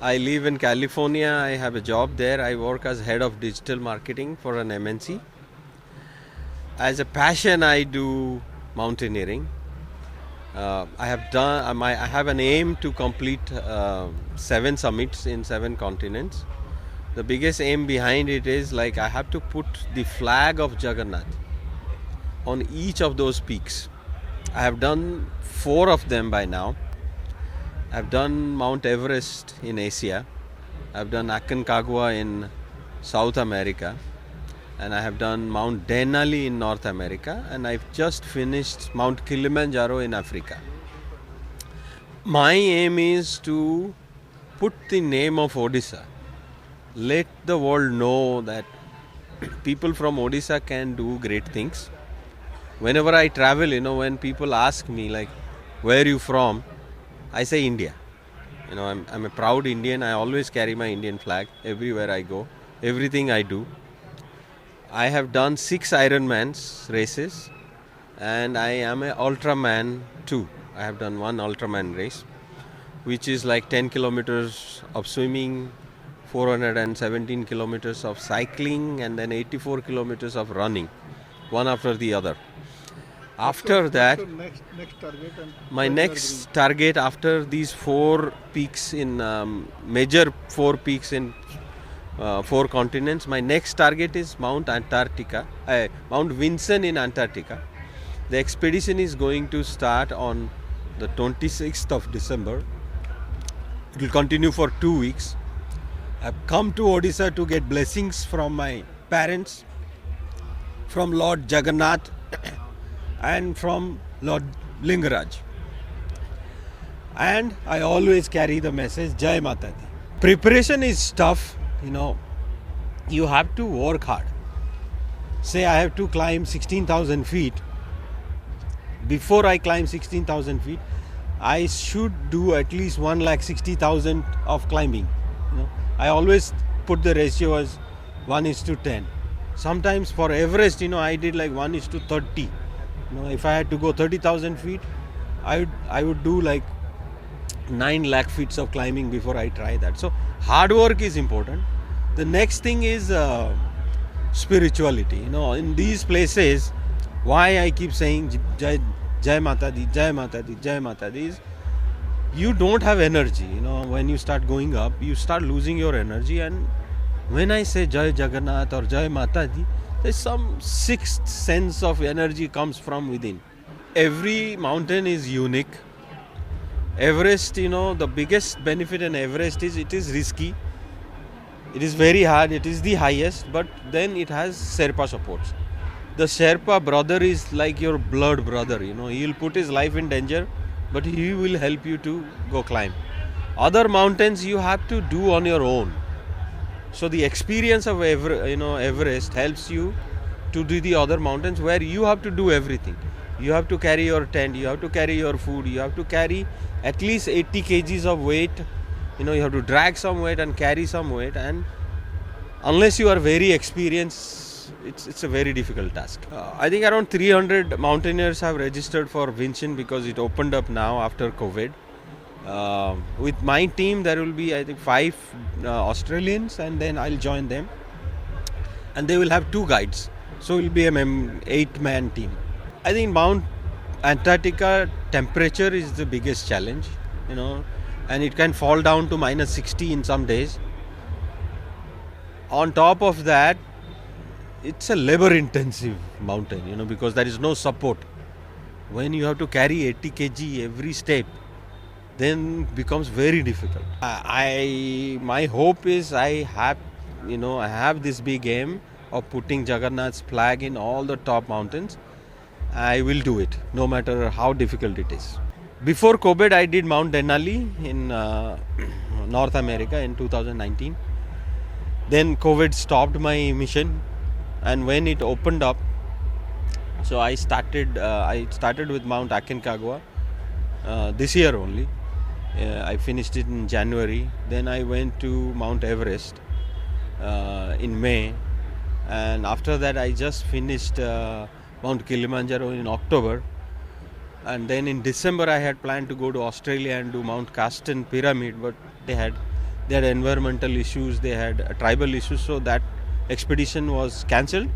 I live in California. I have a job there. I work as head of digital marketing for an MNC. As a passion, I do mountaineering. I have an aim to complete 7 summits in 7 continents. The biggest aim behind it is like I have to put the flag of Jagannath on each of those peaks. I have done 4 of them by now. I've done Mount Everest in Asia. I've done Aconcagua in South America. And I have done Mount Denali in North America. And I've just finished Mount Kilimanjaro in Africa. My aim is to put the name of Odisha. Let the world know that people from Odisha can do great things. Whenever I travel, when people ask me like, where are you from? I say India. I'm a proud Indian. I always carry my Indian flag everywhere I go. Everything I do. I have done 6 Ironmans races, and I am an Ultraman too. I have done 1 Ultraman race, which is like 10 kilometers of swimming, 417 kilometers of cycling, and then 84 kilometers of running, one after the other. After that, my next target after these 4 peaks in major 4 peaks in 4 continents, my next target is Mount Vinson in Antarctica. The expedition is going to start on the 26th of December. It will continue for 2 weeks. I've come to Odisha to get blessings from my parents, from Lord Jagannath, and from Lord Lingaraj. And I always carry the message, Jai Mata Di. Preparation is tough, you have to work hard. Say I have to climb 16,000 feet. Before I climb 16,000 feet, I should do at least 1,60,000 of climbing. I always put the ratio as 1:10. Sometimes for Everest, I did like 1:30. If I had to go 30,000 feet, I would do like 9 lakh feet of climbing before I try that. So hard work is important. The next thing is spirituality. In these places, why I keep saying Jai Mata Di, Jai Mata Di, Jai Mata Di is you don't have energy. When you start going up, you start losing your energy. And when I say Jai Jagannath or Jai Mata Di, there's some sixth sense of energy comes from within. Every mountain is unique. Everest, the biggest benefit in Everest is it is risky. It is very hard. It is the highest, but then it has Sherpa supports. The Sherpa brother is like your blood brother. He will put his life in danger, but he will help you to go climb. Other mountains you have to do on your own. So the experience of Everest helps you to do the other mountains where you have to do everything. You have to carry your tent, you have to carry your food, you have to carry at least 80 kgs of weight. You have to drag some weight and carry some weight, and unless you are very experienced, it's a very difficult task. I think around 300 mountaineers have registered for Vinson because it opened up now after COVID. With my team, there will be I think 5 Australians, and then I'll join them, and they will have 2 guides, so it will be an 8-man team. I think Mount Antarctica temperature is the biggest challenge, and it can fall down to -60 in some days. On top of that, it's a labor intensive mountain, because there is no support. When you have to carry 80 kg every step, then becomes very difficult. My hope is I have this big aim of putting Jagannath's flag in all the top mountains. I will do it, no matter how difficult it is. Before COVID, I did Mount Denali in North America in 2019. Then COVID stopped my mission, and when it opened up, so I started with Mount Aconcagua this year only. I finished it in January. Then I went to Mount Everest in May, and after that I just finished Mount Kilimanjaro in October. And then in December I had planned to go to Australia and do Mount Caston Pyramid, but they had They had environmental issues, they had tribal issues, so that expedition was cancelled.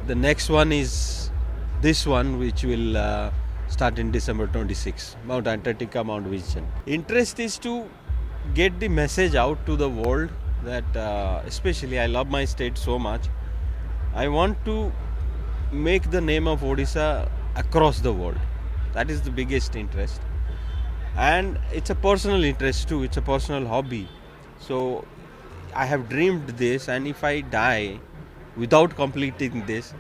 The next one is this one, which will start in December 26, Mount Antarctica, Mount Vision. Interest is to get the message out to the world that especially I love my state so much. I want to make the name of Odisha across the world. That is the biggest interest. And it's a personal interest too, it's a personal hobby. So I have dreamed this, and if I die without completing this,